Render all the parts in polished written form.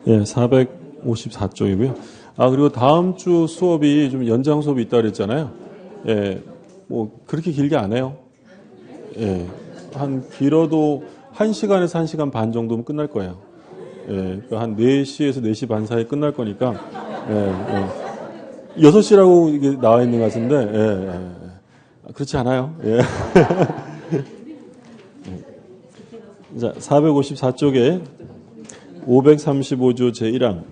예, 454쪽이고요. 그리고 다음 주 수업이 좀 연장 수업이 있다 그랬잖아요. 예, 뭐, 그렇게 길게 안 해요. 예, 길어도 1시간에서 1시간 반 정도면 끝날 거예요. 예, 그러니까 한 4시에서 4시 반 사이에 끝날 거니까, 예, 6시라고 이게 나와 있는 것 같은데, 그렇지 않아요. 예. 자, 454쪽에 535조 제1항.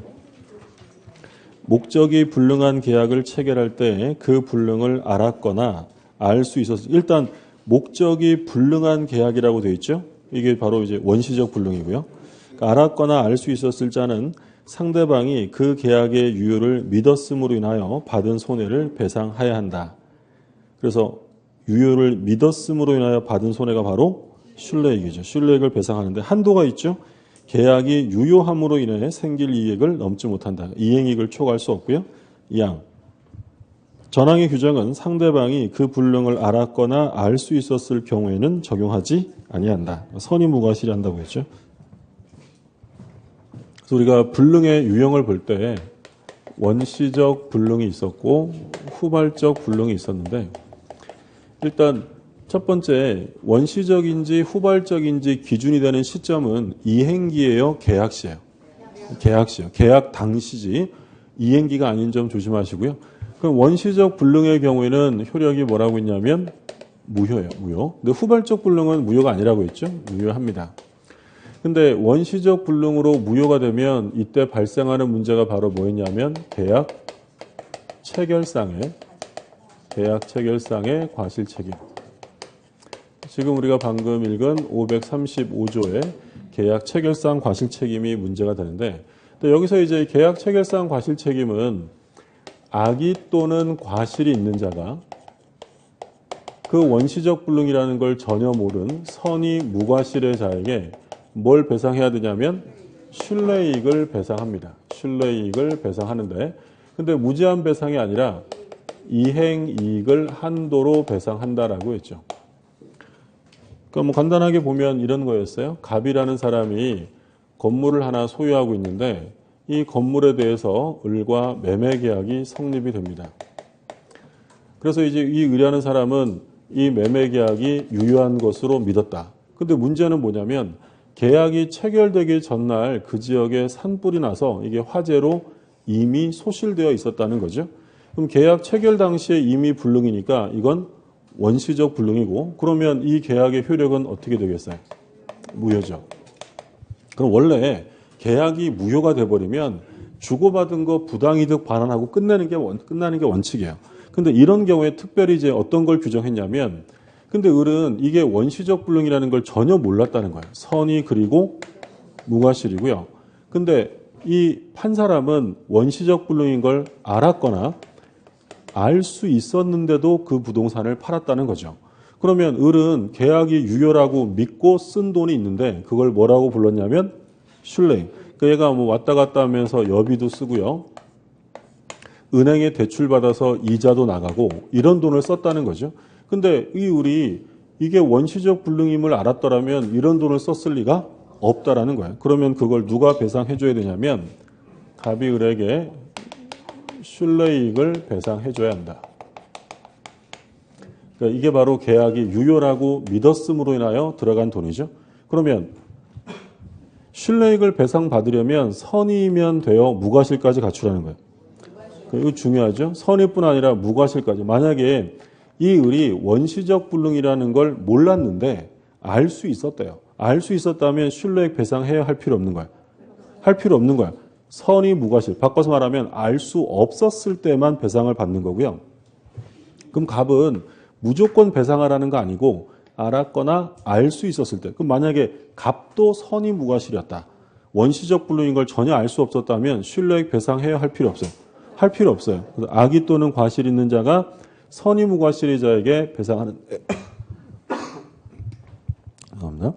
목적이 불능한 계약을 체결할 때 그 불능을 알았거나 알 수 있었을 일단 목적이 불능한 계약이라고 되어 있죠. 이게 바로 이제 원시적 불능이고요. 그러니까 알았거나 알 수 있었을 자는 상대방이 그 계약의 유효를 믿었음으로 인하여 받은 손해를 배상해야 한다. 그래서 유효를 믿었음으로 인하여 받은 손해가 바로 신뢰이익이죠. 신뢰이익을 배상하는데 한도가 있죠. 계약이 유효함으로 인해 생길 이익을 넘지 못한다. 이행이익을 초과할 수 없고요. 2항. 전항의 규정은 상대방이 그 불능을 알았거나 알 수 있었을 경우에는 적용하지 아니한다. 선의무과실한다고 했죠. 그래서 우리가 불능의 유형을 볼 때 원시적 불능이 있었고 후발적 불능이 있었는데 일단 첫 번째 원시적인지 후발적인지 기준이 되는 시점은 이행기예요, 계약시예요? 계약시요. 계약 당시지 이행기가 아닌 점 조심하시고요. 그럼 원시적 불능의 경우에는 효력이 뭐라고 했냐면 무효예요. 무효. 근데 후발적 불능은 무효가 아니라고 했죠. 무효합니다. 근데 원시적 불능으로 무효가 되면 이때 발생하는 문제가 바로 뭐였냐면 계약 체결상의 과실책임. 지금 우리가 방금 읽은 535조의 계약 체결상 과실책임이 문제가 되는데 여기서 이제 계약 체결상 과실책임은 악의 또는 과실이 있는 자가 그 원시적 불능이라는 걸 전혀 모른 선의 무과실의 자에게 뭘 배상해야 되냐면 신뢰이익을 배상합니다. 신뢰이익을 배상하는데 근데 무제한 배상이 아니라 이행이익을 한도로 배상한다라고 했죠. 그러니까 뭐 간단하게 보면 이런 거였어요. 갑이라는 사람이 건물을 하나 소유하고 있는데 이 건물에 대해서 을과 매매 계약이 성립이 됩니다. 그래서 이제 이 을이라는 사람은 이 매매 계약이 유효한 것으로 믿었다. 근데 문제는 뭐냐면 계약이 체결되기 전날 그 지역에 산불이 나서 이게 화재로 이미 소실되어 있었다는 거죠. 그럼 계약 체결 당시에 이미 불능이니까 이건 원시적 불능이고 그러면 이 계약의 효력은 어떻게 되겠어요? 무효죠. 그럼 원래 계약이 무효가 돼버리면 주고받은 거 부당이득 반환하고 끝나는 게 원칙이에요. 근데 이런 경우에 특별히 이제 어떤 걸 규정했냐면 근데 을은 이게 원시적 불능이라는 걸 전혀 몰랐다는 거예요. 선의 그리고 무과실이고요. 근데 이 판 사람은 원시적 불능인 걸 알았거나 알 수 있었는데도 그 부동산을 팔았다는 거죠. 그러면 을은 계약이 유효라고 믿고 쓴 돈이 있는데 그걸 뭐라고 불렀냐면 신뢰. 그러니까 얘가 뭐 왔다 갔다 하면서 여비도 쓰고요. 은행에 대출 받아서 이자도 나가고 이런 돈을 썼다는 거죠. 근데 이 을이 이게 원시적 불능임을 알았더라면 이런 돈을 썼을 리가 없다라는 거예요. 그러면 그걸 누가 배상해 줘야 되냐면 갑이 을에게 신뢰이익을 배상해 줘야 한다. 그러니까 이게 바로 계약이 유효라고 믿었음으로 인하여 들어간 돈이죠. 그러면 신뢰이익을 배상받으려면 선의면 되어 무과실까지 갖추라는 거예요. 이거 중요하죠. 선의뿐 아니라 무과실까지. 만약에 이 을이 원시적 불능이라는 걸 몰랐는데 알 수 있었대요. 알 수 있었다면 신뢰이익 배상해야 할 필요 없는 거야. 할 필요 없는 거야. 선의 무과실. 바꿔서 말하면 알 수 없었을 때만 배상을 받는 거고요. 그럼 갑은 무조건 배상하라는 거 아니고 알았거나 알 수 있었을 때. 그럼 만약에 갑도 선의 무과실이었다. 원시적 불능인 걸 전혀 알 수 없었다면 신뢰이익 배상해야 할 필요 없어요. 할 필요 없어요. 그래서 악의 또는 과실이 있는 자가 선의 무과실의 자에게 배상하는 감사합니다.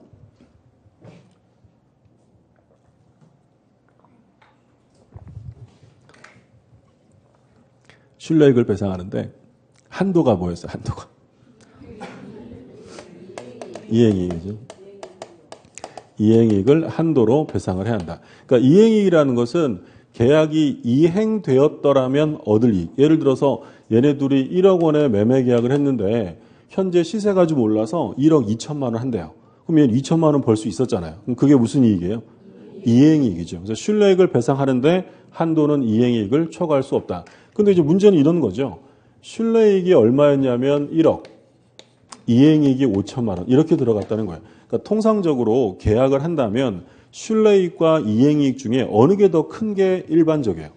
신뢰이익을 배상하는데 한도가 뭐였어요? 한도가 이행이익이죠. 이행이익을 한도로 배상을 해야 한다. 그러니까 이행이익이라는 것은 계약이 이행되었더라면 얻을 이익. 예를 들어서 얘네 둘이 1억 원의 매매 계약을 했는데 현재 시세가 좀 올라서 1억 2천만 원 한대요. 그럼 얘는 2천만 원 벌 수 있었잖아요. 그럼 그게 무슨 이익이에요? 이행이익이죠. 그래서 신뢰이익을 배상하는데 한도는 이행이익을 초과할 수 없다. 근데 이제 문제는 이런 거죠. 신뢰이익이 얼마였냐면 1억, 이행이익이 5천만 원 이렇게 들어갔다는 거예요. 그러니까 통상적으로 계약을 한다면 신뢰이익과 이행이익 중에 어느 게 더 큰 게 일반적이에요?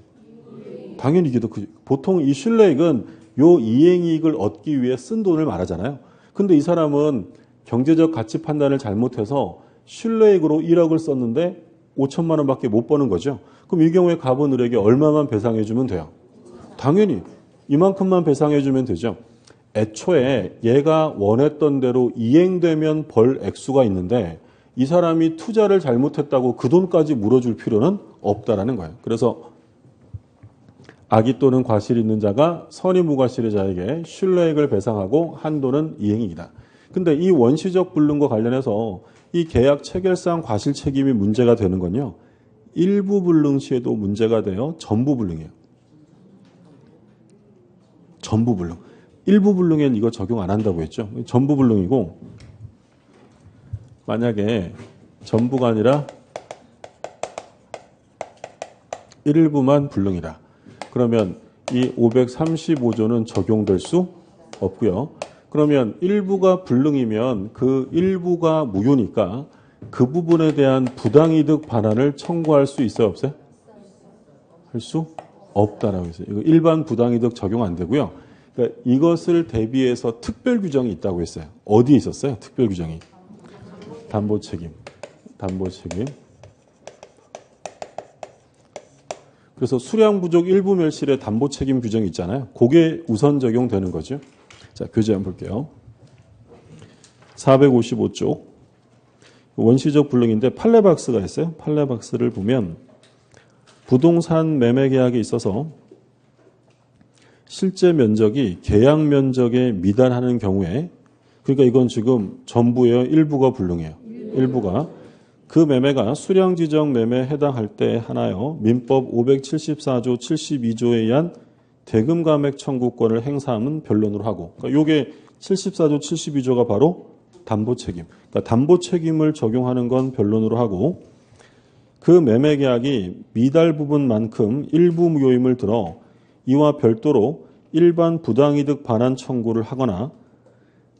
당연히 이게 더 크죠. 보통 이 신뢰이익은 요 이행이익을 얻기 위해 쓴 돈을 말하잖아요. 근데 이 사람은 경제적 가치 판단을 잘못해서 신뢰이익으로 1억을 썼는데 5천만 원밖에 못 버는 거죠. 그럼 이 경우에 갑은을에게 얼마만 배상해 주면 돼요? 당연히 이만큼만 배상해 주면 되죠. 애초에 얘가 원했던 대로 이행되면 벌 액수가 있는데 이 사람이 투자를 잘못했다고 그 돈까지 물어줄 필요는 없다라는 거예요. 그래서 악의 또는 과실이 있는 자가 선의무과실의 자에게 신뢰액을 배상하고 한도는 이행이익이다. 근데 이 원시적 불능과 관련해서 이 계약 체결상 과실 책임이 문제가 되는 건요. 일부 불능 시에도 문제가 돼요. 전부 불능이에요. 전부 불능. 일부 불능에는 이거 적용 안 한다고 했죠. 전부 불능이고 만약에 전부가 아니라 일부만 불능이다. 그러면 이 535조는 적용될 수 없고요. 그러면 일부가 불능이면 그 일부가 무효니까 그 부분에 대한 부당이득 반환을 청구할 수 있어요? 없어요? 할 수 없다라고 했어요. 이거 일반 부당이득 적용 안 되고요. 그러니까 이것을 대비해서 특별 규정이 있다고 했어요. 어디에 있었어요? 특별 규정이. 담보 책임. 그래서 수량 부족 일부 멸실의 담보 책임 규정이 있잖아요. 그게 우선 적용되는 거죠. 자, 교재 한번 볼게요. 455쪽. 원시적 불능인데 판례박스가 있어요. 판례박스를 보면 부동산 매매 계약에 있어서 실제 면적이 계약 면적에 미달하는 경우에 그러니까 이건 지금 전부예요. 일부가 불능해요. 일부가. 그 매매가 수량 지정 매매에 해당할 때 하나요. 민법 574조 72조에 의한 대금 감액 청구권을 행사하면 변론으로 하고. 그러니까 이게 74조 72조가 바로 담보 책임. 그러니까 담보 책임을 적용하는 건 변론으로 하고 그 매매 계약이 미달 부분만큼 일부 무효임을 들어 이와 별도로 일반 부당이득 반환 청구를 하거나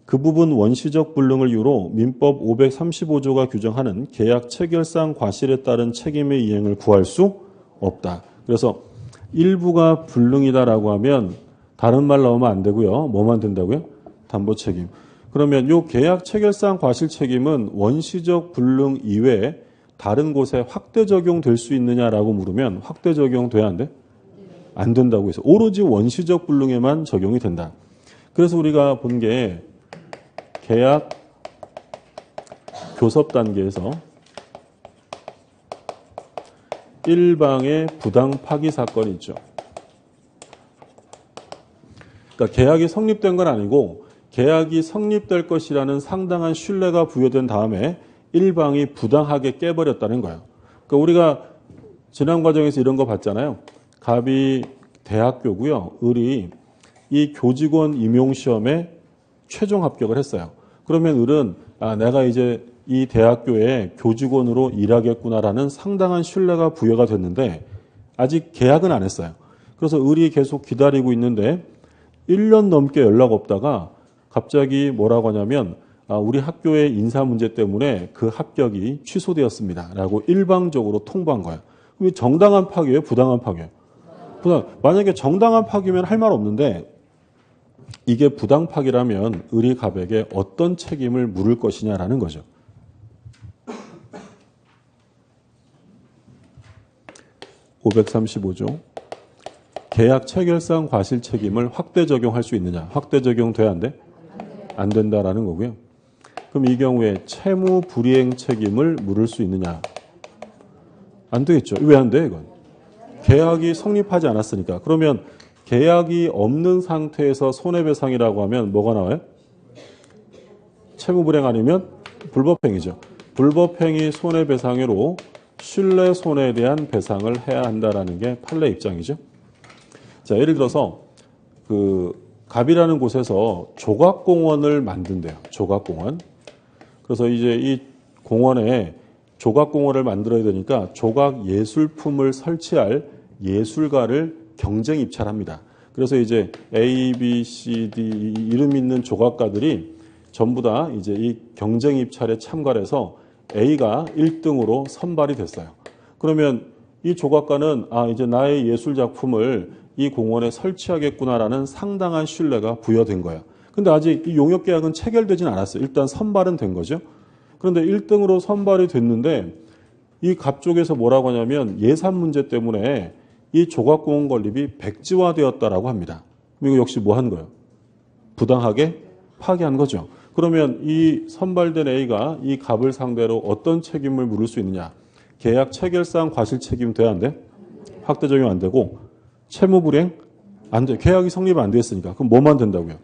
그 부분 원시적 불능을 이유로 민법 535조가 규정하는 계약 체결상 과실에 따른 책임의 이행을 구할 수 없다. 그래서 일부가 불능이다라고 하면 다른 말 나오면 안 되고요. 뭐만 된다고요? 담보 책임. 그러면 이 계약 체결상 과실 책임은 원시적 불능 이외에 다른 곳에 확대 적용될 수 있느냐라고 물으면 확대 적용돼야 안 돼? 안 된다고 해서 오로지 원시적 불능에만 적용이 된다. 그래서 우리가 본 게 계약 교섭 단계에서 일방의 부당 파기 사건이 있죠. 그러니까 계약이 성립된 건 아니고 계약이 성립될 것이라는 상당한 신뢰가 부여된 다음에 일방이 부당하게 깨버렸다는 거예요. 그러니까 우리가 지난 과정에서 이런 거 봤잖아요. 갑이 대학교고요. 을이 이 교직원 임용시험에 최종 합격을 했어요. 그러면 을은 내가 이제 이 대학교에 교직원으로 일하겠구나라는 상당한 신뢰가 부여가 됐는데 아직 계약은 안 했어요. 그래서 을이 계속 기다리고 있는데 1년 넘게 연락 없다가 갑자기 뭐라고 하냐면 우리 학교의 인사 문제 때문에 그 합격이 취소되었습니다. 라고 일방적으로 통보한 거예요. 그럼 정당한 파기예요? 부당한 파기예요? 만약에 정당한 파기면 할 말 없는데 이게 부당 파기라면 을이 갑에게 어떤 책임을 물을 것이냐라는 거죠. (535조) 계약 체결상 과실 책임을 확대 적용할 수 있느냐? 확대 적용돼야 안 돼? 안 된다라는 거고요. 그럼 이 경우에 채무 불이행 책임을 물을 수 있느냐? 안 되겠죠. 왜 안 돼, 이건? 계약이 성립하지 않았으니까. 그러면 계약이 없는 상태에서 손해배상이라고 하면 뭐가 나와요? 채무 불이행 아니면 불법행위죠. 불법행위 손해배상으로 신뢰손해에 대한 배상을 해야 한다라는 게 판례 입장이죠. 자, 예를 들어서 갑이라는 곳에서 조각공원을 만든대요. 조각공원. 그래서 이제 이 공원에 조각공원을 만들어야 되니까 조각 예술품을 설치할 예술가를 경쟁 입찰합니다. 그래서 이제 A, B, C, D 이름 있는 조각가들이 전부 다 이제 이 경쟁 입찰에 참가를 해서 A가 1등으로 선발이 됐어요. 그러면 이 조각가는 이제 나의 예술 작품을 이 공원에 설치하겠구나라는 상당한 신뢰가 부여된 거예요. 근데 아직 이 용역 계약은 체결되진 않았어요. 일단 선발은 된 거죠. 그런데 1등으로 선발이 됐는데 이 갑 쪽에서 뭐라고 하냐면 예산 문제 때문에 이 조각공원 건립이 백지화되었다라고 합니다. 이거 역시 뭐 한 거예요? 부당하게 파기한 거죠. 그러면 이 선발된 A가 이 갑을 상대로 어떤 책임을 물을 수 있느냐? 계약 체결상 과실 책임 돼야 안 돼? 확대 적용 안 되고 채무불이행 안 돼. 계약이 성립 안 됐으니까. 그럼 뭐만 된다고요?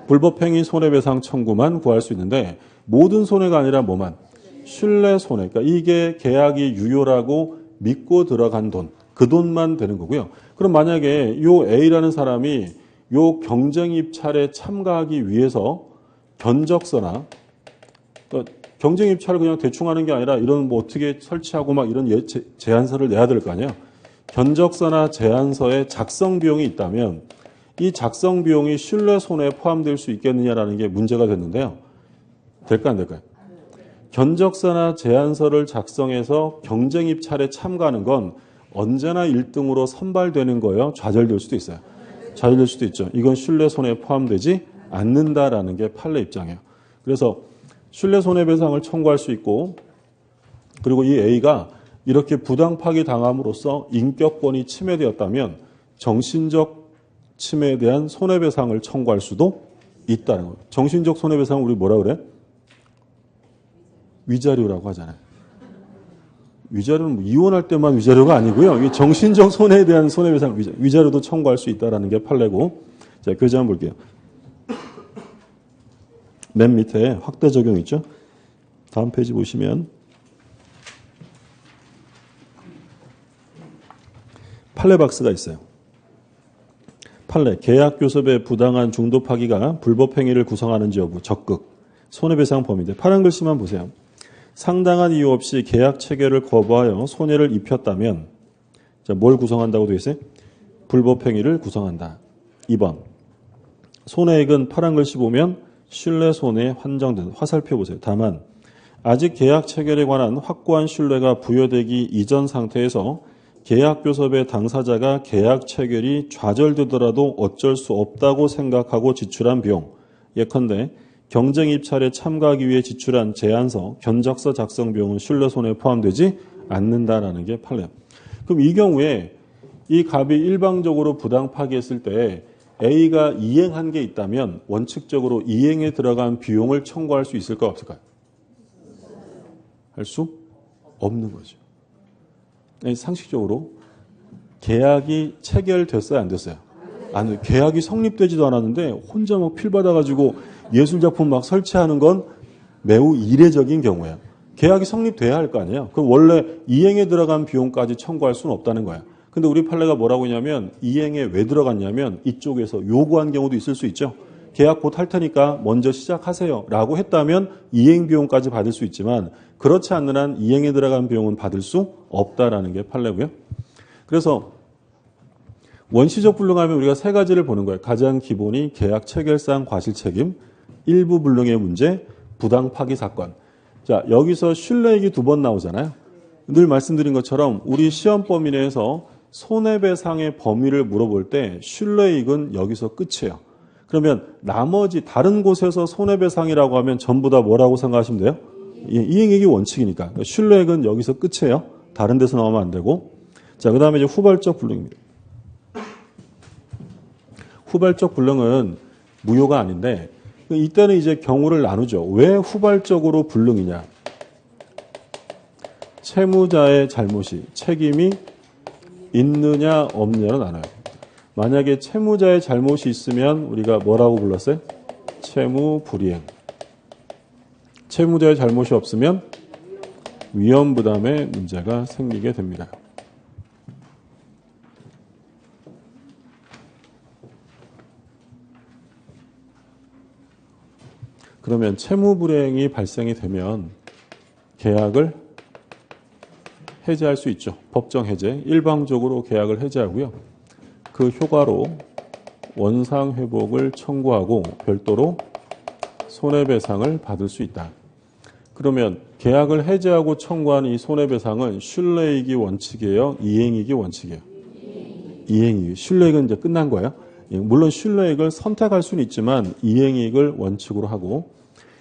불법행위 손해배상 청구만 구할 수 있는데 모든 손해가 아니라 뭐만? 신뢰손해. 그러니까 이게 계약이 유효라고 믿고 들어간 돈. 그 돈만 되는 거고요. 그럼 만약에 요 A라는 사람이 요 경쟁 입찰에 참가하기 위해서 견적서나 그러니까 경쟁 입찰을 그냥 대충 하는 게 아니라 이런 뭐 어떻게 설치하고 막 이런 제안서를 내야 될 거 아니에요. 견적서나 제안서에 작성 비용이 있다면 이 작성 비용이 신뢰손해에 포함될 수 있겠느냐라는 게 문제가 됐는데요. 될까 안 될까요? 견적서나 제안서를 작성해서 경쟁 입찰에 참가하는 건 언제나 1등으로 선발되는 거예요. 좌절될 수도 있어요. 좌절될 수도 있죠. 이건 신뢰손해에 포함되지 않는다라는 게 판례 입장이에요. 그래서 신뢰손해배상을 청구할 수 있고 그리고 이 A가 이렇게 부당 파기 당함으로써 인격권이 침해되었다면 정신적 침해에 대한 손해배상을 청구할 수도 있다는 거예요. 정신적 손해배상 우리 뭐라 그래? 위자료라고 하잖아요. 위자료는 이혼할 때만 위자료가 아니고요. 이 정신적 손해에 대한 손해배상 위자료도 청구할 수 있다는 게 판례고. 자, 교재 한번 볼게요. 맨 밑에 확대 적용 있죠? 다음 페이지 보시면 판례 박스가 있어요. 판례, 계약 교섭의 부당한 중도 파기가 불법 행위를 구성하는지 여부, 적극, 손해배상 범위인데 파란 글씨만 보세요. 상당한 이유 없이 계약 체결을 거부하여 손해를 입혔다면 자, 뭘 구성한다고 되어 있어요? 불법 행위를 구성한다. 2번. 손해액은 파란 글씨 보면 신뢰 손해에 한정된 화살표 보세요. 다만 아직 계약 체결에 관한 확고한 신뢰가 부여되기 이전 상태에서 계약 교섭의 당사자가 계약 체결이 좌절되더라도 어쩔 수 없다고 생각하고 지출한 비용, 예컨대 경쟁 입찰에 참가하기 위해 지출한 제안서, 견적서 작성 비용은 신뢰 손해에 포함되지 않는다라는 게 판례. 그럼 이 경우에 이 갑이 일방적으로 부당 파기했을 때 A가 이행한 게 있다면 원칙적으로 이행에 들어간 비용을 청구할 수 있을까 없을까요? 할 수 없는 거죠. 상식적으로 계약이 체결됐어요, 안 됐어요? 아니, 계약이 성립되지도 않았는데 혼자 막 필 받아가지고 예술작품 막 설치하는 건 매우 이례적인 경우예요. 계약이 성립돼야 할 거 아니에요. 그럼 원래 이행에 들어간 비용까지 청구할 수는 없다는 거예요. 근데 우리 판례가 뭐라고 했냐면 이행에 왜 들어갔냐면 이쪽에서 요구한 경우도 있을 수 있죠. 계약 곧 할 테니까 먼저 시작하세요 라고 했다면 이행 비용까지 받을 수 있지만 그렇지 않는 한 이행에 들어간 비용은 받을 수 없다라는 게 판례고요. 그래서 원시적 불능하면 우리가 세 가지를 보는 거예요. 가장 기본이 계약 체결상 과실책임, 일부 불능의 문제, 부당 파기 사건. 자, 여기서 신뢰액이 2번 나오잖아요. 늘 말씀드린 것처럼 우리 시험 범위 내에서 손해배상의 범위를 물어볼 때 신뢰액은 여기서 끝이에요. 그러면 나머지 다른 곳에서 손해배상이라고 하면 전부 다 뭐라고 생각하시면 돼요? 이행액이 원칙이니까. 신뢰액은 여기서 끝이에요. 다른 데서 나오면 안 되고. 자, 그 다음에 이제 후발적 불능입니다. 후발적 불능은 무효가 아닌데 이때는 이제 경우를 나누죠. 왜 후발적으로 불능이냐? 채무자의 잘못이 책임이 있느냐 없느냐로 나눠요. 만약에 채무자의 잘못이 있으면 우리가 뭐라고 불렀어요? 채무 불이행. 채무자의 잘못이 없으면 위험 부담의 문제가 생기게 됩니다. 그러면 채무 불이행이 발생이 되면 계약을 해지할 수 있죠. 법정 해제, 일방적으로 계약을 해지하고요. 그 효과로 원상 회복을 청구하고 별도로 손해배상을 받을 수 있다. 그러면 계약을 해지하고 청구한 이 손해배상은 신뢰이기 원칙이에요? 이행이기 원칙이에요? 이행이익. 신뢰이익은 이제 끝난 거예요. 물론 신뢰이익을 선택할 수는 있지만 이행이익을 원칙으로 하고,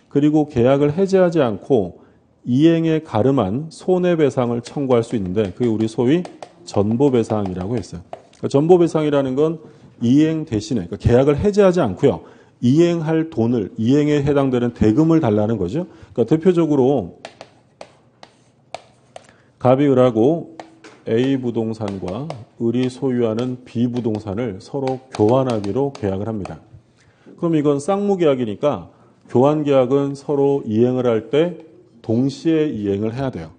그리고 계약을 해지하지 않고 이행에 가름한 손해배상을 청구할 수 있는데 그게 우리 소위 전보배상이라고 했어요. 그러니까 전보배상이라는 건 이행 대신에, 그러니까 계약을 해지하지 않고요. 이행할 돈을, 이행에 해당되는 대금을 달라는 거죠. 그러니까 대표적으로 갑이 을하고 A 부동산과 을이 소유하는 B 부동산을 서로 교환하기로 계약을 합니다. 그럼 이건 쌍무계약이니까 교환계약은 서로 이행을 할 때 동시에 이행을 해야 돼요.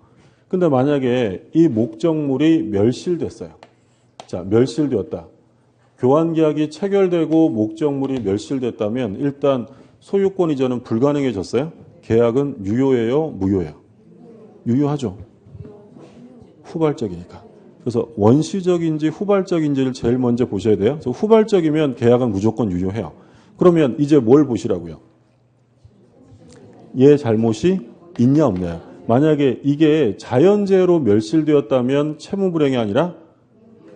근데 만약에 이 목적물이 멸실됐어요. 자, 멸실되었다. 교환계약이 체결되고 목적물이 멸실됐다면 일단 소유권 이전은 불가능해졌어요. 계약은 유효해요? 무효해요? 유효하죠. 후발적이니까. 그래서 원시적인지 후발적인지를 제일 먼저 보셔야 돼요. 그래서 후발적이면 계약은 무조건 유효해요. 그러면 이제 뭘 보시라고요? 얘 잘못이 있냐 없냐요. 만약에 이게 자연재해로 멸실되었다면 채무불이행이 아니라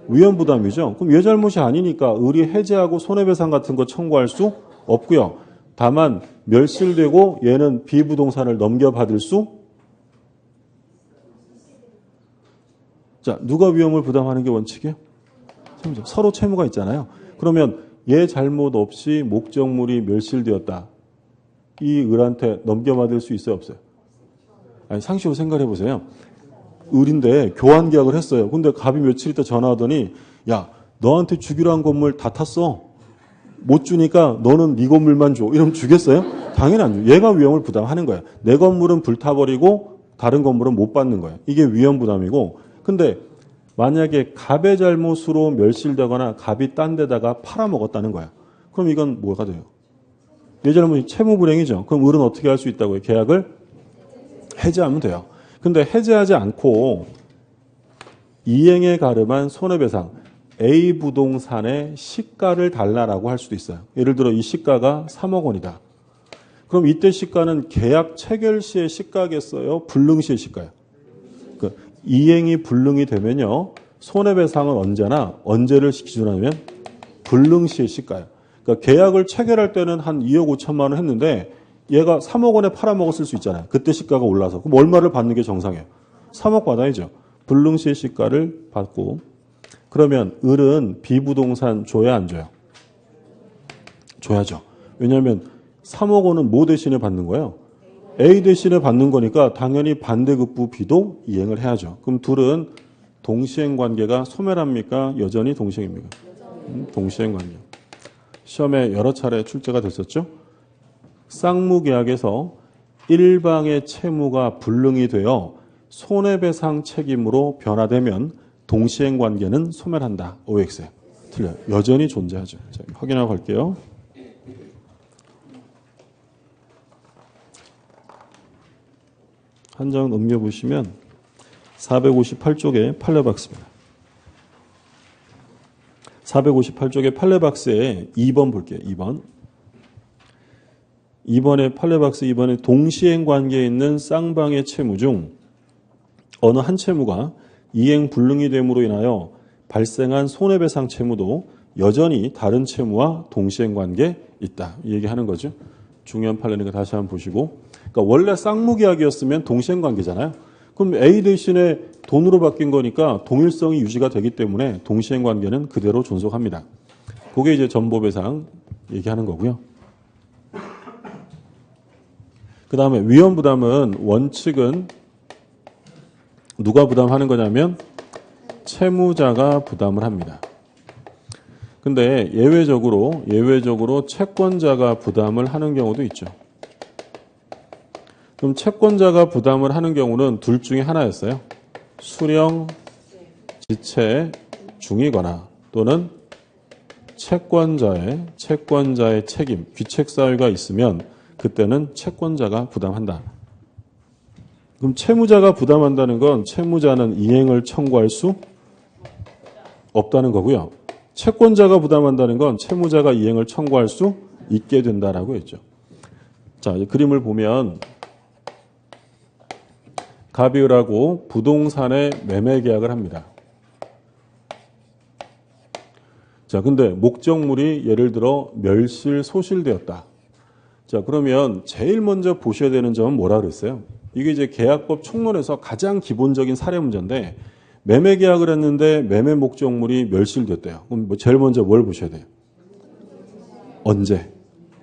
위험부담이죠. 그럼 얘 잘못이 아니니까 을이 해지하고 손해배상 같은 거 청구할 수 없고요. 다만 멸실되고 얘는 B부동산을 넘겨받을 수, 자, 누가 위험을 부담하는 게 원칙이에요? 서로 채무가 있잖아요. 그러면 얘 잘못 없이 목적물이 멸실되었다. 이 을한테 넘겨받을 수 있어요, 없어요? 아니, 상식으로 생각해 보세요. 을인데 교환계약을 했어요. 근데 갑이 며칠 있다 전화하더니 야, 너한테 주기로 한 건물 다 탔어. 못 주니까 너는 네 건물만 줘. 이러면 주겠어요? 당연히 안 줘. 얘가 위험을 부담하는 거예요. 내 건물은 불타버리고 다른 건물은 못 받는 거예요. 이게 위험 부담이고, 근데 만약에 갑의 잘못으로 멸실되거나 갑이 딴 데다가 팔아먹었다는 거야. 그럼 이건 뭐가 돼요? 얘 잘못이 채무불이행이죠. 그럼 을은 어떻게 할 수 있다고요? 계약을 해지하면 돼요. 근데 해지하지 않고 이행에 가름한 손해배상, A 부동산의 시가를 달라라고 할 수도 있어요. 예를 들어 이 시가가 3억 원이다. 그럼 이때 시가는 계약 체결 시의 시가겠어요? 불능 시의 시가예요? 그러니까 이행이 불능이 되면요. 손해배상은 언제나 언제를 기준으로 하면 불능 시의 시가예요. 그러니까 계약을 체결할 때는 한 2억 5천만 원 했는데 얘가 3억 원에 팔아먹었을 수 있잖아요. 그때 시가가 올라서. 그럼 얼마를 받는 게 정상이에요? 3억 받아야죠. 불능 시의 시가를 받고. 그러면 을은 B부동산 줘야 안 줘요? 줘야죠. 왜냐하면 3억 원은 뭐 대신에 받는 거예요? A 대신에 받는 거니까 당연히 반대급부 B도 이행을 해야죠. 그럼 둘은 동시행 관계가 소멸합니까? 여전히 동시행입니까? 동시행 관계. 시험에 여러 차례 출제가 됐었죠. 쌍무계약에서 일방의 채무가 불능이 되어 손해배상 책임으로 변화되면 동시행 관계는 소멸한다. OX에 틀려요. 여전히 존재하죠. 자, 확인하고 갈게요. 한 장 넘겨보시면 458쪽에 판례박스입니다. 458쪽에 판례박스에 2번 볼게요. 2번. 2번의 판례박스 2번에 동시행 관계에 있는 쌍방의 채무 중 어느 한 채무가 이행 불능이 됨으로 인하여 발생한 손해배상 채무도 여전히 다른 채무와 동시행 관계에 있다. 이 얘기하는 거죠. 중요한 판례니까 다시 한번 보시고. 그러니까 원래 쌍무계약이었으면 동시행 관계잖아요. 그럼 A 대신에 돈으로 바뀐 거니까 동일성이 유지가 되기 때문에 동시행 관계는 그대로 존속합니다. 그게 이제 전보배상 얘기하는 거고요. 그 다음에 위험부담은 원칙은 누가 부담하는 거냐면 채무자가 부담을 합니다. 근데 예외적으로 채권자가 부담을 하는 경우도 있죠. 그럼 채권자가 부담을 하는 경우는 둘 중에 하나였어요. 수령 지체 중이거나 또는 채권자의 책임, 귀책 사유가 있으면 그때는 채권자가 부담한다. 그럼 채무자가 부담한다는 건 채무자는 이행을 청구할 수 없다는 거고요. 채권자가 부담한다는 건 채무자가 이행을 청구할 수 있게 된다라고 했죠. 자, 이 그림을 보면 갑이을하고 부동산의 매매 계약을 합니다. 자, 근데 목적물이 예를 들어 멸실, 소실되었다. 자, 그러면 제일 먼저 보셔야 되는 점은 뭐라 그랬어요? 이게 이제 계약법 총론에서 가장 기본적인 사례 문제인데 매매 계약을 했는데 매매 목적물이 멸실됐대요. 그럼 뭐 제일 먼저 뭘 보셔야 돼요? 언제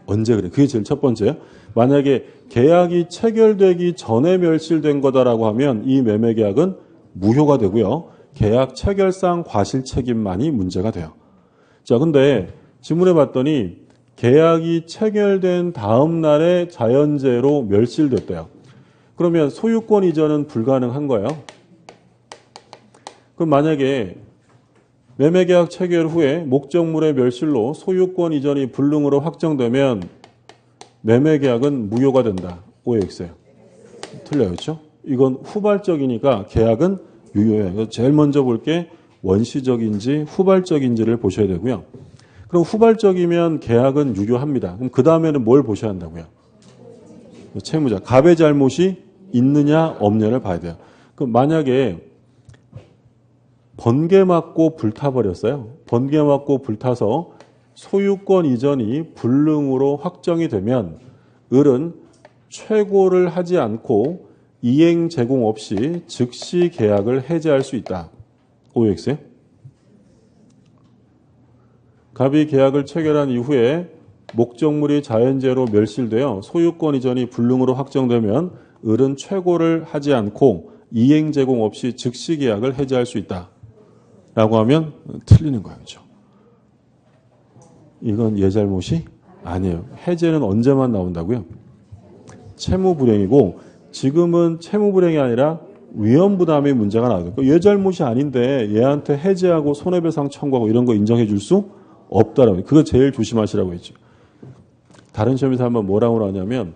그래? 그게 제일 첫 번째예요. 만약에 계약이 체결되기 전에 멸실된 거다라고 하면 이 매매 계약은 무효가 되고요. 계약 체결상 과실 책임만이 문제가 돼요. 자, 근데 지문에 봤더니 계약이 체결된 다음 날에 자연재해로 멸실됐대요. 그러면 소유권 이전은 불가능한 거예요. 그럼 만약에 매매계약 체결 후에 목적물의 멸실로 소유권 이전이 불능으로 확정되면 매매계약은 무효가 된다. OX예요. 틀려요. 그렇죠? 이건 후발적이니까 계약은 유효해요. 제일 먼저 볼 게 원시적인지 후발적인지를 보셔야 되고요. 그럼 후발적이면 계약은 유효합니다. 그럼 그 다음에는 뭘 보셔야 한다고요? 채무자. 갑의 잘못이 있느냐 없느냐를 봐야 돼요. 그럼 만약에 번개 맞고 불타버렸어요. 번개 맞고 불타서 소유권 이전이 불능으로 확정이 되면 을은 최고를 하지 않고 이행 제공 없이 즉시 계약을 해제할 수 있다. OX요? 갑이 계약을 체결한 이후에 목적물이 자연재해로 멸실되어 소유권 이전이 불능으로 확정되면 을은 최고를 하지 않고 이행 제공 없이 즉시 계약을 해제할 수 있다. 라고 하면 틀리는 거예요. 그렇죠? 이건 얘 잘못이 아니에요. 해제는 언제만 나온다고요? 채무불이행이고 지금은 채무불이행이 아니라 위험부담의 문제가 나오고 얘 잘못이 아닌데 얘한테 해제하고 손해배상 청구하고 이런 거 인정해 줄 수 없다라고. 그거 제일 조심하시라고 했죠. 다른 시험에서 한번 뭐라고 나오냐면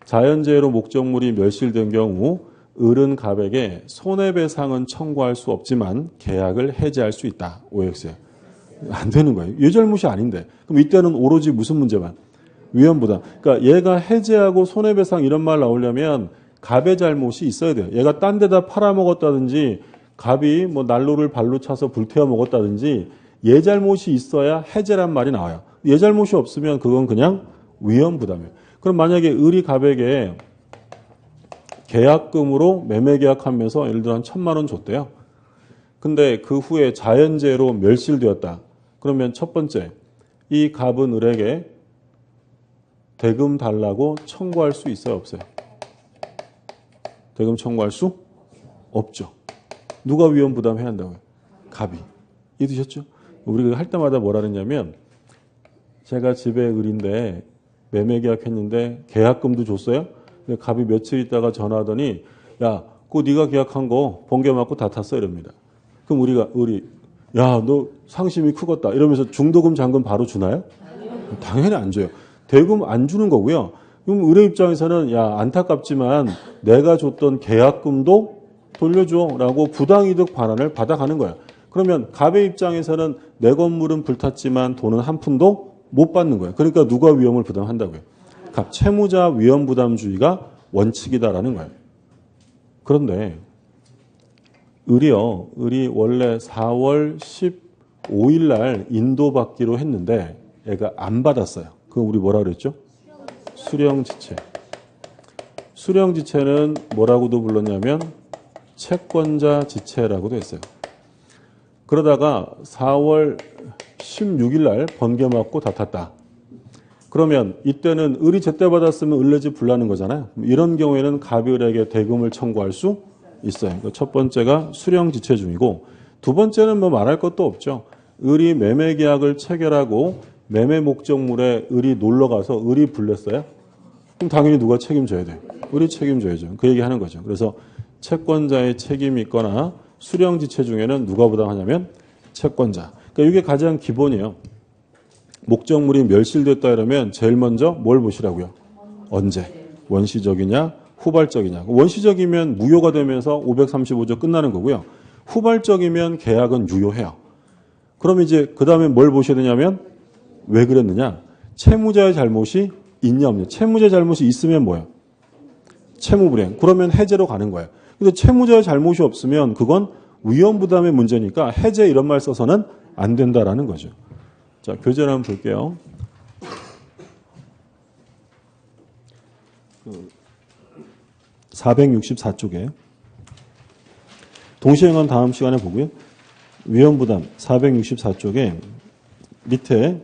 자연재해로 목적물이 멸실된 경우 을은 갑에게 손해배상은 청구할 수 없지만 계약을 해제할 수 있다. OX에. 안 되는 거예요. 얘 잘못이 아닌데. 그럼 이때는 오로지 무슨 문제만? 위험부담. 그러니까 얘가 해제하고 손해배상 이런 말 나오려면 갑의 잘못이 있어야 돼요. 얘가 딴 데다 팔아먹었다든지 갑이 뭐 난로를 발로 차서 불태워 먹었다든지 얘 잘못이 있어야 해제란 말이 나와요. 얘 잘못이 없으면 그건 그냥 위험부담이에요. 그럼 만약에 을이 갑에게 계약금으로 매매 계약하면서 예를 들어 한 1,000만 원 줬대요. 근데 그 후에 자연재해로 멸실되었다. 그러면 첫 번째, 이 갑은 을에게 대금 달라고 청구할 수 있어요, 없어요? 대금 청구할 수 없죠. 누가 위험 부담해야 한다고요? 갑이. 이해되셨죠? 우리가 할 때마다 뭐라 그랬냐면 제가 집에 을인데 매매 계약했는데 계약금도 줬어요? 근데 갑이 며칠 있다가 전화하더니 야, 그거 네가 계약한 거 번개 맞고 다 탔어 이럽니다. 그럼 을이 야, 너 상심이 크겠다 이러면서 중도금 잔금 바로 주나요? 당연히 안 줘요. 대금 안 주는 거고요. 그럼 을의 입장에서는 야, 안타깝지만 내가 줬던 계약금도 돌려줘라고 부당이득 반환을 받아가는 거예요. 그러면 갑의 입장에서는 내 건물은 불탔지만 돈은 한 푼도 못 받는 거예요. 그러니까 누가 위험을 부담한다고요? 갑, 채무자 위험 부담주의가 원칙이다라는 거예요. 그런데 을이 원래 4월 15일 날 인도받기로 했는데 얘가 안 받았어요. 그거 우리 뭐라 그랬죠? 수령지체. 수령지체는 뭐라고도 불렀냐면 채권자 지체라고도 했어요. 그러다가 4월 16일 날 번개 맞고 다 탔다. 그러면 이때는 을이 제때 받았으면 을내지 불나는 거잖아요. 이런 경우에는 갑이 을에게 대금을 청구할 수 있어요. 첫 번째가 수령지체 중이고 두 번째는 뭐 말할 것도 없죠. 을이 매매 계약을 체결하고 매매 목적물에 을이 놀러 가서 을이 불냈어요. 그럼 당연히 누가 책임져야 돼? 우리 책임져야죠. 그 얘기하는 거죠. 그래서 채권자의 책임이 있거나 수령지체 중에는 누가 부담하냐면 채권자. 그러니까 이게 가장 기본이에요. 목적물이 멸실됐다 이러면 제일 먼저 뭘 보시라고요? 언제? 원시적이냐? 후발적이냐? 원시적이면 무효가 되면서 535조 끝나는 거고요. 후발적이면 계약은 유효해요. 그럼 이제 그 다음에 뭘 보셔야 되냐면 왜 그랬느냐? 채무자의 잘못이 있냐 없냐? 채무자의 잘못이 있으면 뭐예요? 채무불이행. 그러면 해제로 가는 거예요. 근데 채무자의 잘못이 없으면 그건 위험부담의 문제니까 해제 이런 말 써서는 안 된다라는 거죠. 자, 교재를 한번 볼게요. 464쪽에 동시행은 다음 시간에 보고요. 위험부담 464쪽에 밑에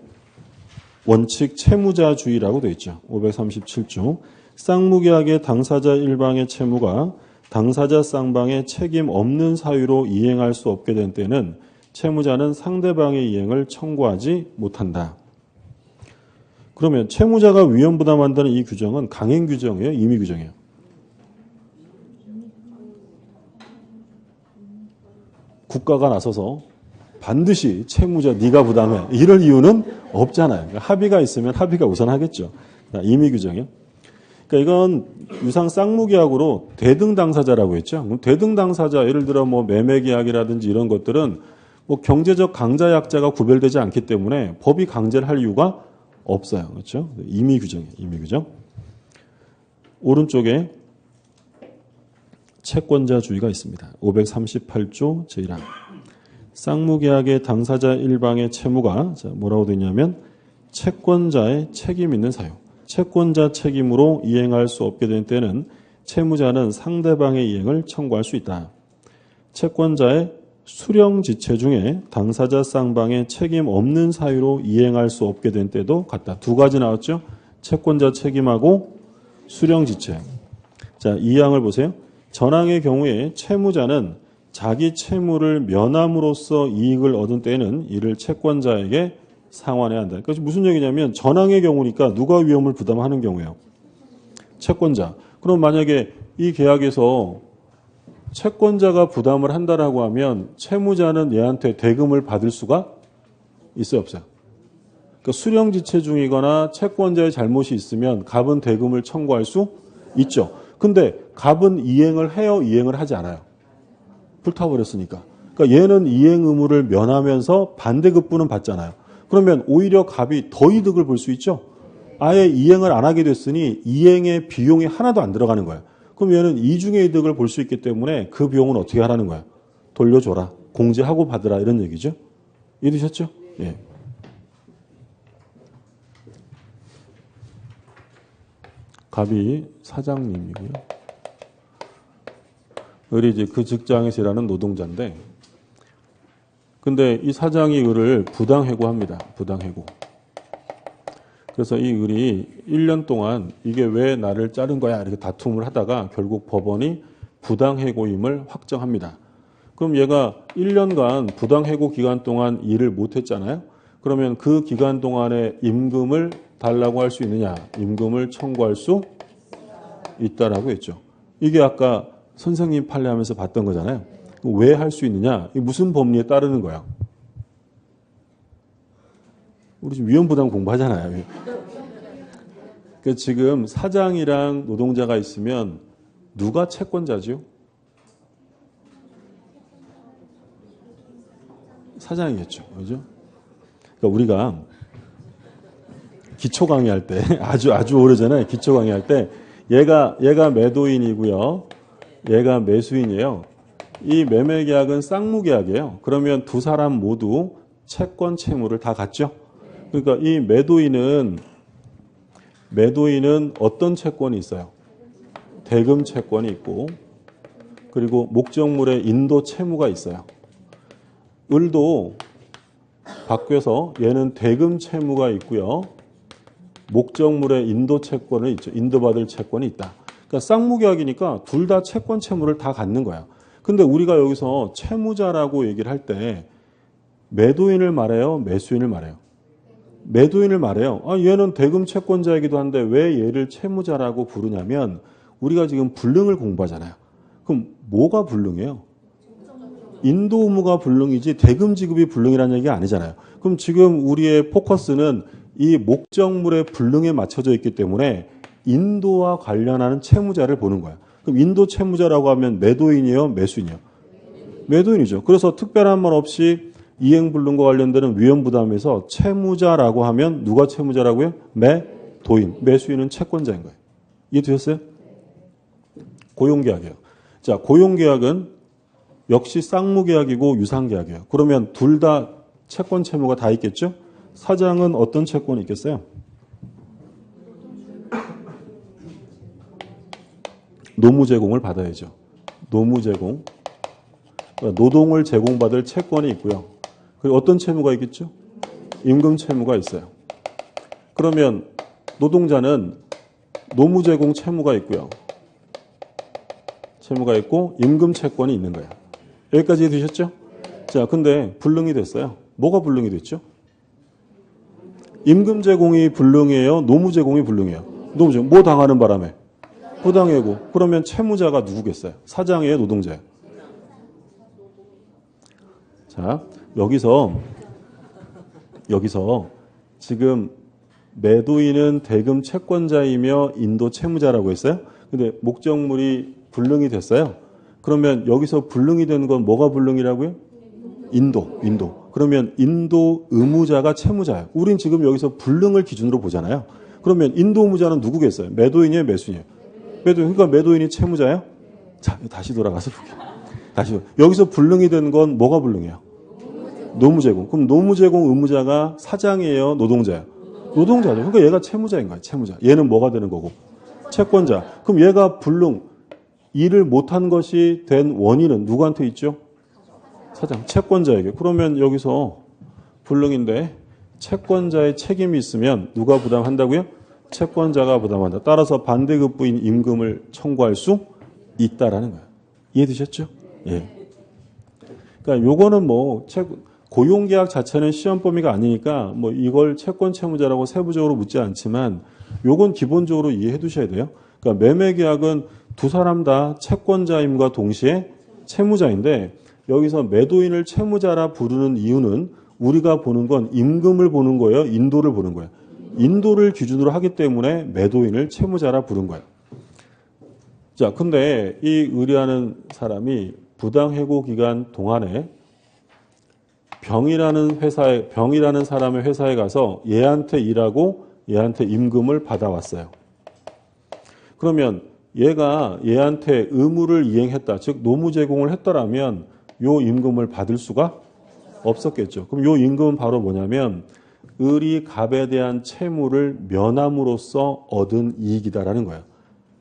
원칙 채무자주의라고 되어 있죠. 537조. 쌍무계약의 당사자 일방의 채무가 당사자 쌍방의 책임 없는 사유로 이행할 수 없게 된 때는 채무자는 상대방의 이행을 청구하지 못한다. 그러면 채무자가 위험부담한다는 이 규정은 강행 규정이에요? 임의 규정이에요? 국가가 나서서 반드시 채무자 네가 부담해. 이럴 이유는 없잖아요. 그러니까 합의가 있으면 합의가 우선하겠죠. 임의 규정이요. 그러니까 이건 유상 쌍무계약으로 대등 당사자라고 했죠. 그럼 대등 당사자 예를 들어 뭐 매매계약이라든지 이런 것들은 뭐 경제적 강자 약자가 구별되지 않기 때문에 법이 강제를 할 이유가 없어요. 그렇죠? 임의 규정이에요. 임의 규정. 오른쪽에 채권자주의가 있습니다. 538조 제1항. 쌍무계약의 당사자 일방의 채무가 뭐라고 되냐면 채권자의 책임 있는 사유. 채권자 책임으로 이행할 수 없게 된 때는 채무자는 상대방의 이행을 청구할 수 있다. 채권자의 수령지체 중에 당사자 쌍방의 책임 없는 사유로 이행할 수 없게 된 때도 같다. 두 가지 나왔죠? 채권자 책임하고 수령지체. 자, 이 항을 보세요. 전항의 경우에 채무자는 자기 채무를 면함으로써 이익을 얻은 때는 이를 채권자에게 상환해야 한다. 그러니까 무슨 얘기냐면 전항의 경우니까 누가 위험을 부담하는 경우예요? 채권자. 그럼 만약에 이 계약에서 채권자가 부담을 한다라고 하면 채무자는 얘한테 대금을 받을 수가 있어요, 없어요? 그러니까 수령지체 중이거나 채권자의 잘못이 있으면 갑은 대금을 청구할 수 있죠. 근데 갑은 이행을 해요, 이행을 하지 않아요? 불타버렸으니까. 그러니까 얘는 이행 의무를 면하면서 반대급부는 받잖아요. 그러면 오히려 갑이 더 이득을 볼 수 있죠. 아예 이행을 안 하게 됐으니 이행의 비용이 하나도 안 들어가는 거예요. 그럼 얘는 이중의 이득을 볼 수 있기 때문에 그 비용은 어떻게 하라는 거예요? 돌려줘라. 공제하고 받으라 이런 얘기죠. 이해되셨죠? 예. 갑이 사장님이고요. 을이 이제 그 직장에서 일하는 노동자인데, 근데 이 사장이 을을 부당해고합니다. 부당해고. 그래서 이 을이 1년 동안 이게 왜 나를 자른 거야 이렇게 다툼을 하다가 결국 법원이 부당해고임을 확정합니다. 그럼 얘가 1년간 부당해고 기간 동안 일을 못했잖아요. 그러면 그 기간 동안에 임금을 달라고 할 수 있느냐? 임금을 청구할 수 있다라고 했죠. 이게 아까 선생님 판례하면서 봤던 거잖아요. 왜 할 수 있느냐? 무슨 법리에 따르는 거야? 우리 지금 위험부담 공부하잖아요. 그러니까 지금 사장이랑 노동자가 있으면 누가 채권자죠? 사장이겠죠. 그죠? 그러니까 우리가 기초 강의할 때 아주 오래전에 기초 강의할 때 얘가 매도인이고요. 얘가 매수인이에요. 이 매매 계약은 쌍무 계약이에요. 그러면 두 사람 모두 채권 채무를 다 갖죠. 그러니까 이 매도인은 어떤 채권이 있어요? 대금 채권이 있고 그리고 목적물의 인도 채무가 있어요. 을도 바뀌어서 얘는 대금 채무가 있고요. 목적물의 인도 채권이 있죠. 인도받을 채권이 있다. 그러니까 쌍무계약이니까 둘 다 채권 채무를 다 갖는 거야. 근데 우리가 여기서 채무자라고 얘기를 할 때 매도인을 말해요? 매수인을 말해요? 매도인을 말해요. 얘는 대금 채권자이기도 한데 왜 얘를 채무자라고 부르냐면 우리가 지금 불능을 공부하잖아요. 그럼 뭐가 불능이에요? 인도 의무가 불능이지 대금 지급이 불능이라는 얘기가 아니잖아요. 그럼 지금 우리의 포커스는 이 목적물의 불능에 맞춰져 있기 때문에 인도와 관련하는 채무자를 보는 거야. 그럼 인도 채무자라고 하면 매도인이에요? 매수인이에요? 매도인이죠. 그래서 특별한 말 없이 이행불능과 관련되는 위험부담에서 채무자라고 하면 누가 채무자라고요? 매도인. 매수인은 채권자인 거예요. 이해되셨어요? 고용계약이에요. 자, 고용계약은 역시 쌍무계약이고 유상계약이에요. 그러면 둘 다 채권 채무가 다 있겠죠? 사장은 어떤 채권이 있겠어요? 노무 제공을 받아야죠. 노무 제공. 노동을 제공받을 채권이 있고요. 그리고 어떤 채무가 있겠죠? 임금 채무가 있어요. 그러면 노동자는 노무 제공 채무가 있고요. 채무가 있고 임금 채권이 있는 거예요. 여기까지 되셨죠? 자, 근데 불능이 됐어요. 뭐가 불능이 됐죠? 임금 제공이 불능이에요? 노무 제공이 불능이에요? 노무 제공. 뭐 당하는 바람에? 부당해고. 그러면 채무자가 누구겠어요? 사장이에요? 노동자예요? 자, 여기서 지금 매도인은 대금 채권자이며 인도 채무자라고 했어요. 근데 목적물이 불능이 됐어요. 그러면 여기서 불능이 된 건 뭐가 불능이라고요? 인도. 그러면 인도 의무자가 채무자예요. 우린 지금 여기서 불능을 기준으로 보잖아요. 그러면 인도 의무자는 누구겠어요? 매도인이에요? 매수인이에요? 매도인. 그러니까 매도인이 채무자예요? 자, 다시 돌아가서 볼게요. 여기서 불능이 된 건 뭐가 불능이에요? 노무 제공. 그럼 노무 제공 의무자가 사장이에요? 노동자예요? 노동자죠. 그러니까 얘가 채무자인 거예요. 채무자. 얘는 뭐가 되는 거고? 채권자. 그럼 얘가 불능, 일을 못한 것이 된 원인은 누구한테 있죠? 사장, 채권자에게. 그러면 여기서 불능인데 채권자의 책임이 있으면 누가 부담한다고요? 채권자가 부담한다. 따라서 반대급부인 임금을 청구할 수 있다라는 거예요. 이해되셨죠? 예. 그러니까 요거는 고용계약 자체는 시험 범위가 아니니까 이걸 채권 채무자라고 세부적으로 묻지 않지만 요건 기본적으로 이해해 두셔야 돼요. 그러니까 매매계약은 두 사람 다 채권자임과 동시에 채무자인데 여기서 매도인을 채무자라 부르는 이유는 우리가 보는 건 임금을 보는 거예요? 인도를 보는 거예요? 인도를 기준으로 하기 때문에 매도인을 채무자라 부른 거예요. 자, 근데 이 의뢰하는 사람이 부당해고 기간 동안에 병이라는 사람의 회사에 가서 얘한테 일하고 얘한테 임금을 받아왔어요. 그러면 얘가 얘한테 의무를 이행했다. 즉 노무 제공을 했더라면 요 임금을 받을 수가 없었겠죠. 그럼 요 임금은 바로 뭐냐면 을이 갑에 대한 채무를 면함으로써 얻은 이익이다라는 거예요.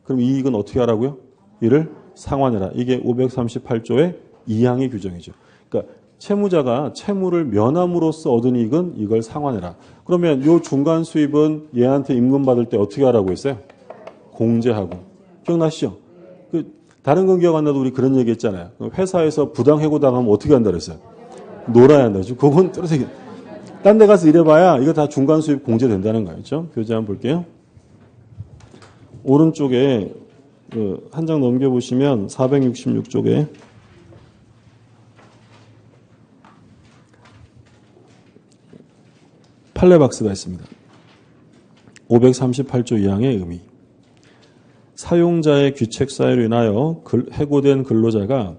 그럼 이익은 어떻게 하라고요? 이를 상환해라. 이게 538조의 2항의 규정이죠. 그러니까 채무자가 채무를 면함으로써 얻은 이익은 이걸 상환해라. 그러면 요 중간 수입은 얘한테 임금 받을 때 어떻게 하라고 했어요? 공제하고. 기억나시죠? 다른 건 기억 안 나도 우리 그런 얘기 했잖아요. 회사에서 부당해고 당하면 어떻게 한다 그랬어요? 놀아야 한다. 그건 떨어지게. 딴 데 가서 일해봐야 이거 다 중간 수입 공제된다는 거예요. 그렇죠? 교재 한번 볼게요. 오른쪽에 한 장 넘겨보시면 466쪽에 판례박스가 있습니다. 538조 2항의 의미. 사용자의 귀책 사유로 인하여 해고된 근로자가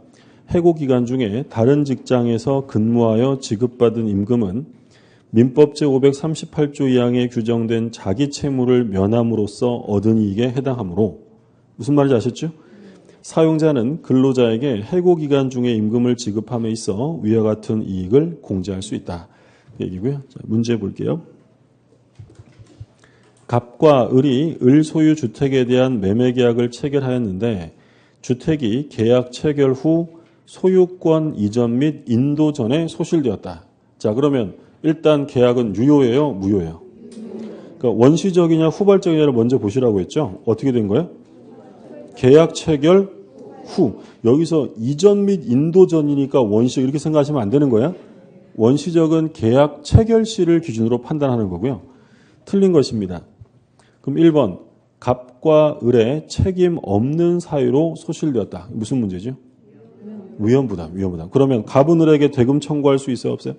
해고 기간 중에 다른 직장에서 근무하여 지급받은 임금은 민법 제538조 2항에 규정된 자기 채무를 면함으로써 얻은 이익에 해당하므로 무슨 말인지 아셨죠? 사용자는 근로자에게 해고 기간 중에 임금을 지급함에 있어 위와 같은 이익을 공제할 수 있다. 그 얘기고요. 자, 문제 볼게요. 갑과 을이 을 소유 주택에 대한 매매 계약을 체결하였는데 주택이 계약 체결 후 소유권 이전 및 인도 전에 소실되었다. 자, 그러면 일단 계약은 유효예요? 무효예요? 그러니까 원시적이냐 후발적이냐를 먼저 보시라고 했죠. 어떻게 된 거예요? 계약 체결 후. 여기서 이전 및 인도 전이니까 원시적 이렇게 생각하시면 안 되는 거야. 원시적은 계약 체결시를 기준으로 판단하는 거고요. 틀린 것입니다. 그럼 1번 갑과 을의 책임 없는 사유로 소실되었다. 무슨 문제죠? 위험부담. 그러면 갑은 을에게 대금 청구할 수 있어요? 없어요?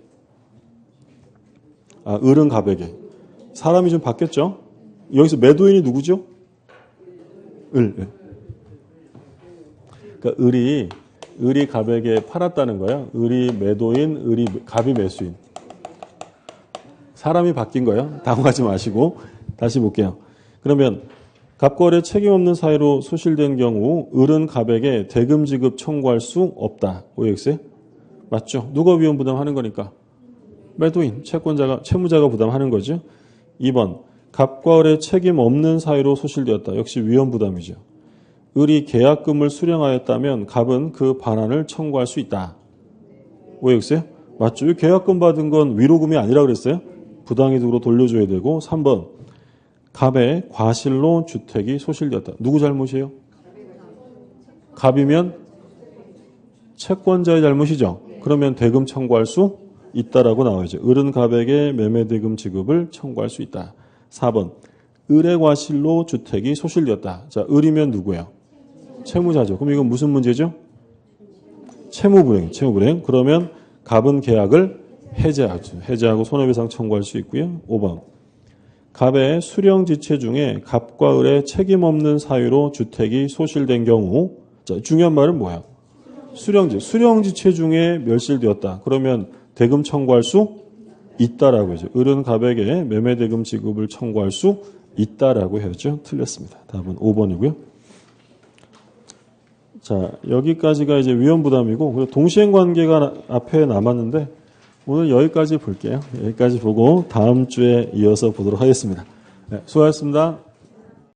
을은 갑에게. 사람이 좀 바뀌었죠? 여기서 매도인이 누구죠? 을. 그러니까 을이 갑에게 팔았다는 거예요. 을이 매도인, 갑이 매수인. 사람이 바뀐 거예요. 당황하지 마시고 다시 볼게요. 그러면 갑과 을의 책임 없는 사유로 소실된 경우 을은 갑에게 대금 지급 청구할 수 없다. OX에? 맞죠? 누가 위험 부담하는 거니까? 매도인, 채무자가 부담하는 거죠. 2번 갑과 을의 책임 없는 사유로 소실되었다. 역시 위험 부담이죠. 을이 계약금을 수령하였다면 갑은 그 반환을 청구할 수 있다. OX에? 맞죠? 이 계약금 받은 건 위로금이 아니라 그랬어요? 부당이득으로 돌려줘야 되고. 3번 갑의 과실로 주택이 소실되었다. 누구 잘못이에요? 갑이면 채권자의 잘못이죠. 그러면 대금 청구할 수 있다라고 나와야죠. 을은 갑에게 매매대금 지급을 청구할 수 있다. 4번 을의 과실로 주택이 소실되었다. 자, 을이면 누구예요? 채무자죠. 그럼 이건 무슨 문제죠? 채무불이행. 그러면 갑은 계약을 해제하고 손해배상 청구할 수 있고요. 5번 갑의 수령지체 중에 갑과 을의 책임 없는 사유로 주택이 소실된 경우, 자, 중요한 말은 뭐야? 수령지체 중에 멸실되었다. 그러면 대금 청구할 수 있다라고 하죠. 을은 갑에게 매매대금 지급을 청구할 수 있다라고 해야죠. 틀렸습니다. 답은 5번이고요. 자, 여기까지가 이제 위험부담이고, 그리고 동시행관계가 앞에 남았는데, 오늘 여기까지 볼게요. 여기까지 보고 다음 주에 이어서 보도록 하겠습니다. 네, 수고하셨습니다.